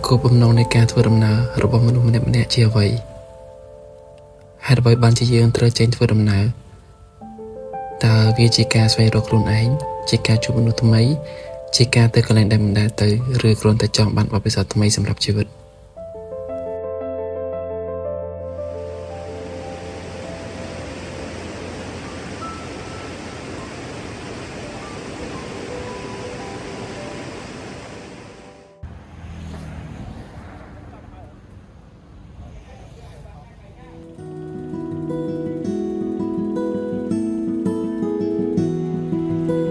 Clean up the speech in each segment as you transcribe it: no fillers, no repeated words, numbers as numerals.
គោលបំណងនៃការធ្វើដំណើររបស់មនុស្សម្នាក់ៗជាអ្វីហេតុអ្វីបានជាយើងត្រូវចេញធ្វើដំណើរតើវាជាការស្វែងរកខ្លួនឯងជាការជួបមនុស្សថ្មីជាការទៅកន្លែងដែលមិនដែលទៅឬគ្រាន់តែចង់បានបទពិសោធន៍ថ្មីសម្រាប់ជីវិត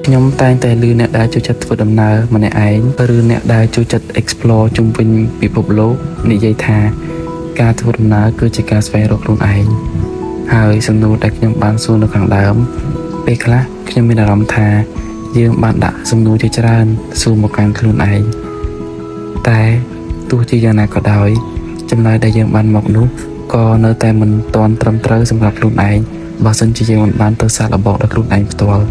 ខ្ញុំតែងតែឮអ្នកដែលចូលចិត្តធ្វើដំណើរម្នាក់ឯងឬអ្នកដែលចូលចិត្ត explore ជុំវិញពិភពលោកនិយាយថាការធ្វើដំណើរគឺជាការស្វែងរកខ្លួនឯងហើយសំណួរដែលខ្ញុំបានសួរនៅខាងដើមពេលខ្លះខ្ញុំមានអារម្មណ៍ថាយើងបានដាក់សំណួរជាច្រើនសួរមកកាន់ខ្លួនឯងតែទោះជាយ៉ាងណាក៏ដោយចម្លើយដែលយើងបានមកនោះក៏នៅតែមិនទាន់ត្រឹមត្រូវសម្រាប់ខ្លួនឯងបើសិនជាយើងមិនបានទៅសាកល្បងដោយខ្លួនឯងផ្ទាល់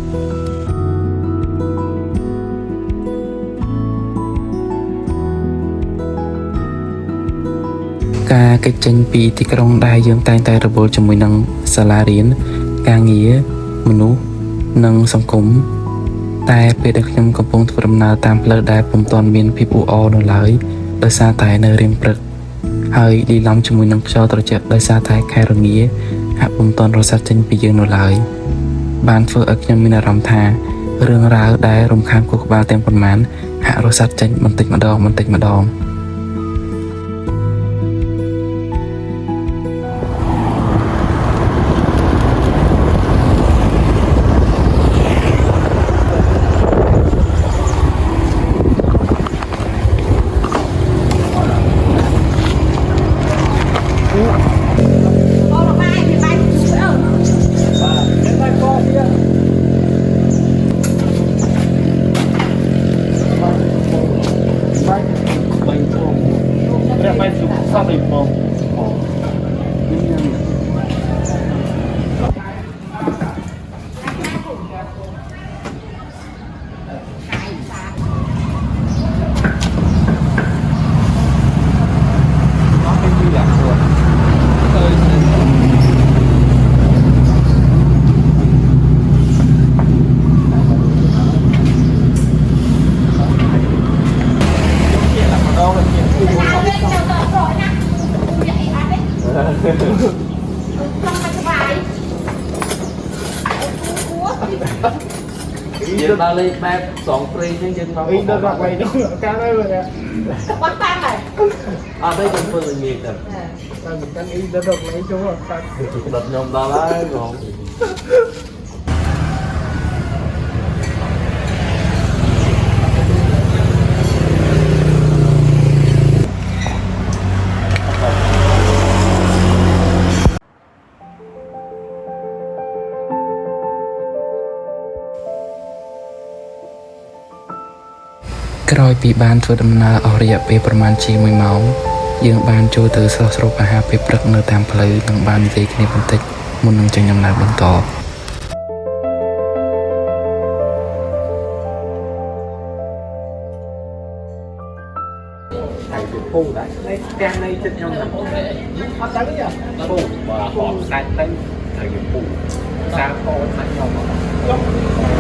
ការគេចចេញពីទីក្រុងដែលយើងតែងតែរវល់ជាមួយនឹងសាលារៀនការងារមនុស្សនិងសង្គមតែពេលដែលខ្ញុំកំពុងធ្វើដំណើរតាមផ្លូវដែលពុំទាន់មានភាពអ៊ូអរនៅឡើយដោយសារតែនៅរៀងព្រឹកហើយលីឡំជាមួយនឹងខ្យល់ត្រជាក់ដោយសារតែខែរងាហាក់ពុំទាន់រសាត់ចេញពីយើងនៅឡើយបានធ្វើឲ្យខ្ញុំមានអារម្មណ៍ថារឿងរ៉ាវដែលរំខានខួរក្បាលទាំងប៉ុន្មានហាក់រសាត់ចេញបន្តិចម្ដងយើងដល់លេខបែបសងព្រៃហ្នឹងយើងមកអីដល់ដល់vậyនោះកាលហើយមើលបាត់តាមហើយអត់ទេខ្ញុំធ្វើល្ងាចទៅតែមិនកាន់អីដល់ដល់លេខចូលអត់ដល់ខ្ញុំដល់ហើយបងក្រោយពីបានធ្វើដំណើរអស់រយៈពេលប្រមាណជា1ម៉ោងយើងបានចូលទៅស្រស់ស្រូបអាហារពេលព្រឹកនៅតាមផ្លូវនិងបាននិយាយគ្នាបន្តិចមុននឹងចេញដំណើរបន្តពូដែរនៅផ្ទះនៃចិត្តខ្ញុំហ្នឹងអត់ដឹងទេពូបើហត់សាច់ទៅត្រូវយកពូសាកូនណាខ្ញុំ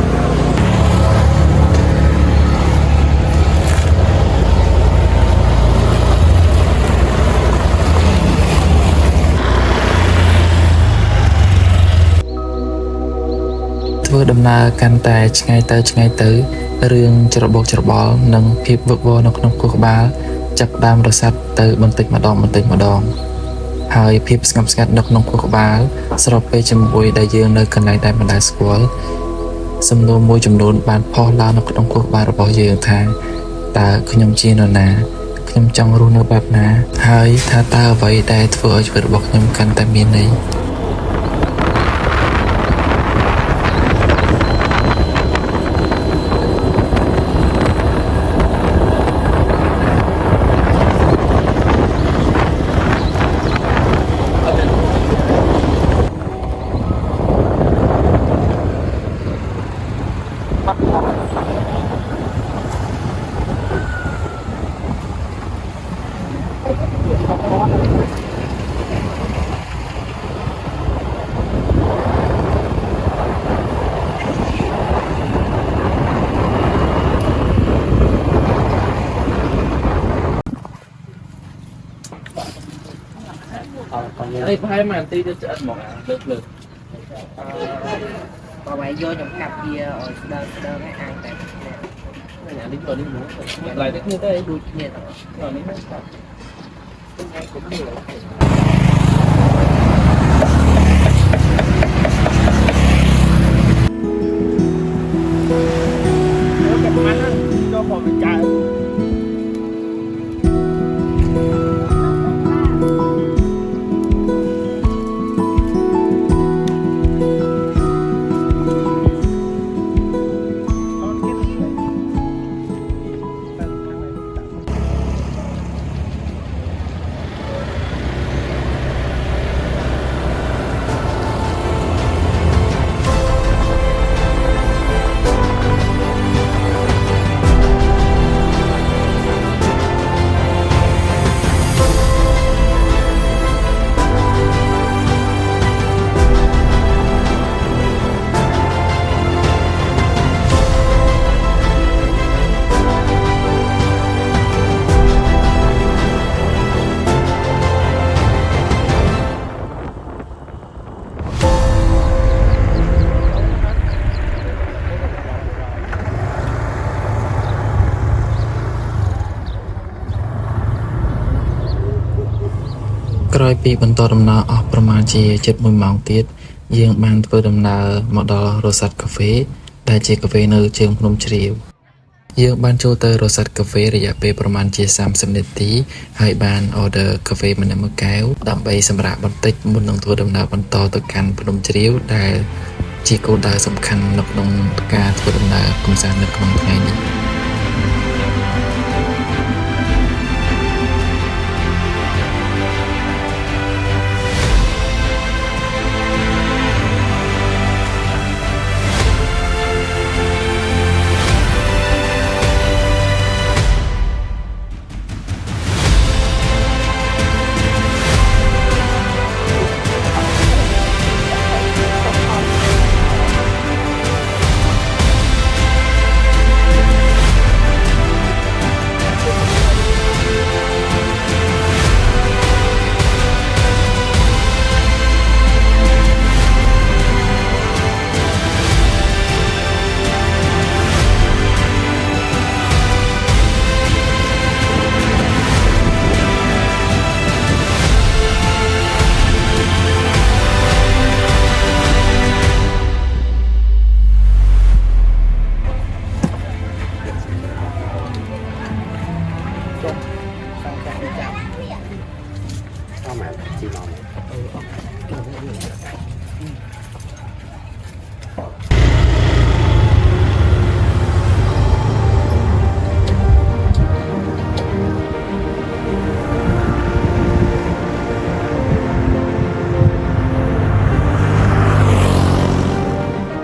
ធ្វើដំណើរកាន់តែឆ្ងាយទៅរឿងច្របូកច្របល់និងភាពវឹកវរនៅក្នុងខួរក្បាលចាប់ដើមរសាត់ទៅបន្តិចម្ដងហើយភាពស្ងប់ស្ងាត់នៅក្នុងខួរក្បាលស្របពេលជាមួយដែលយើងនៅកន្លែងដែលមិនដែលស្គាល់សំណួរមួយចំនួនបានផុសឡើងនៅក្នុងខួរក្បាលរបស់យើងថាតើខ្ញុំជានរណាខ្ញុំចង់រស់នៅបែបណាហើយថាតើអ្វីដែលធ្វើឲ្យជីវិតរបស់ខ្ញុំកាន់តែមានន័យ អីប្រហែលមួយនាទីទៅឆ្អិនមកលើកបើបាយយកខ្ញុំកាប់វាឲ្យស្ដើងឲ្យអាំងតែនេះអានេះទៅនេះមកlạiទៅគ្នាទៅដូចគ្នាទៅនេះមកកាប់ថ្ងៃគុំនេះចូលផងចៅក្រោយពីបន្តដំណើរអស់ប្រមាណជា7 ម៉ោងទៀតយើងបានធ្វើដំណើរមកដល់ Rosat Cafe ដែលជាកាហ្វេនៅជើងភ្នំជ្រាវយើងបានចូលទៅ Rosat Cafe រយៈពេលប្រមាណជា30 នាទីហើយបាន order កាហ្វេម្នាក់មួយកែវដើម្បីសម្រាប់បន្តិចមុននឹងធ្វើដំណើរបន្តទៅកាន់ភ្នំជ្រាវដែលជាគោលដៅសំខាន់នៅក្នុងការធ្វើដំណើរកម្សាន្តនៅក្នុងថ្ងៃនេះ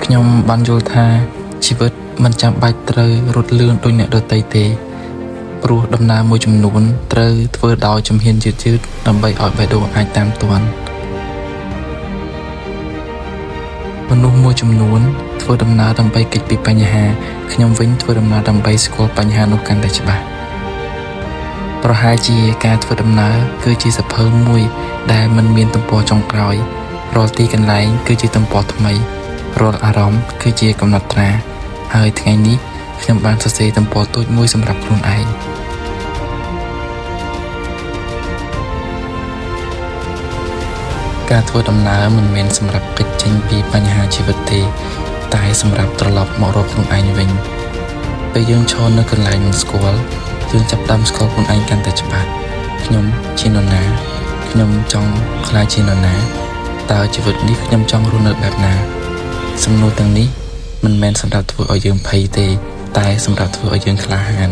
ខ្ញុំបានយល់ថាជីវិតមិនចាំបាច់ត្រូវរត់លឿនដូចអ្នកដទៃទេព្រោះដំណើរមួយចំនួនត្រូវធ្វើដោយជំហានយឺតៗដើម្បីឲ្យបេះដូងអាចតាមទាន់មនុស្សមួយចំនួនធ្វើដំណើរដើម្បីគេចពីបញ្ហាខ្ញុំវិញធ្វើដំណើរដើម្បីស្គាល់បញ្ហានោះកាន់តែច្បាស់ប្រហែលជាការធ្វើដំណើរគឺជាសភៅមួយដែលមិនមានទំព័រចុងក្រោយរាល់ទីកន្លែងគឺជាទំព័រថ្មីរាល់អារម្មណ៍គឺជាកំណត់ត្រាហើយថ្ងៃនេះខ្ញុំបានសរសេរទំព័រតូចមួយសម្រាប់ខ្លួនឯងការធ្វើដំណើរមិនមែនសម្រាប់គេចចេញពីបញ្ហាជីវិតទេតែសម្រាប់ត្រឡប់មករកខ្លួនឯងវិញពេលយើងឈរនៅកន្លែងមិនស្គាល់យើងចាប់ផ្ដើមស្គាល់ខ្លួនឯងកាន់តែច្បាស់ខ្ញុំជានរណាខ្ញុំចង់ក្លាយជានរណាតើជីវិតនេះខ្ញុំចង់រស់នៅបែបណាសំណួរទាំងនេះមិនមែនសម្រាប់ធ្វើឲ្យយើងភ័យទេតែសម្រាប់ធ្វើឲ្យយើងក្លាហាន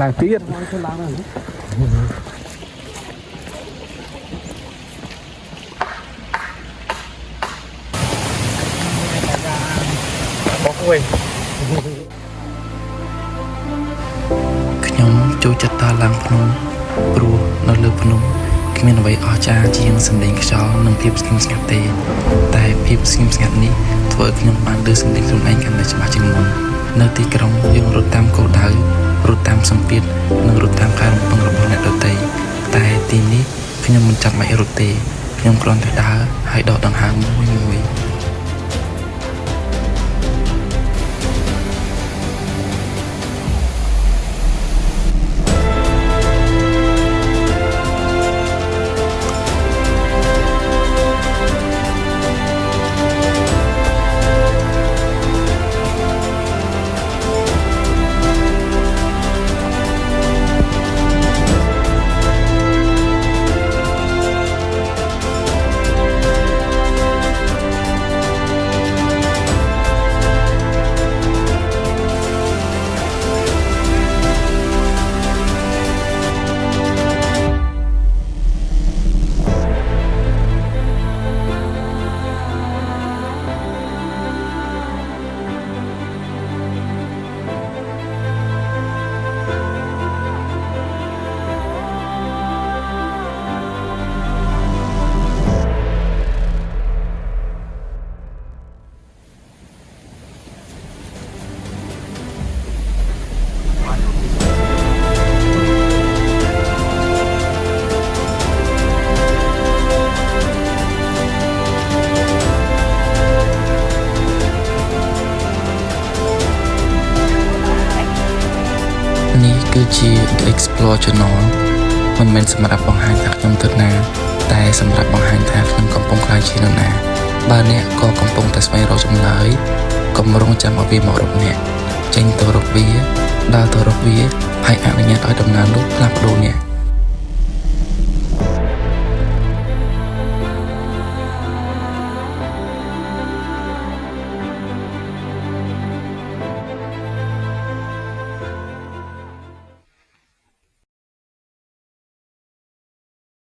ឡើងទៀត บกเว้ย ខ្ញុំចូលចិត្តដើរឡើងភ្នំព្រោះនៅលើភ្នំគ្មានអ្វីអស្ចារ្យជាងសម្លេងខ្យល់និងភាពស្ងៀមស្ងាត់ទេតែភាពស្ងៀមស្ងាត់នេះធ្វើឲ្យខ្ញុំបានឮសម្លេងខ្លួនឯងកាន់តែច្បាស់ជាងមុននៅទីក្រុងយើងរត់តាមគោលដៅរត់តាមសម្ពាធនិងរត់តាមការរំពឹងរបស់អ្នកដទៃតែទីនេះខ្ញុំមិនចាំបាច់រត់ទេខ្ញុំគ្រាន់តែដើរហើយដកដង្ហើមមួយៗ នេះគឺជា The Explore Channel មិនមែនសម្រាប់បង្ហាញថាខ្ញុំទៅណាតែសម្រាប់បង្ហាញថាខ្ញុំកំពុងក្លាយជានរណាបើអ្នកក៏កំពុងតែស្វែងរកចម្លើយកុំរងចាំឲ្យវាមករកអ្នកចេញទៅរកវាដើរទៅរកវាហើយអនុញ្ញាតឲ្យដំណើរនោះផ្លាស់ប្ដូរអ្នក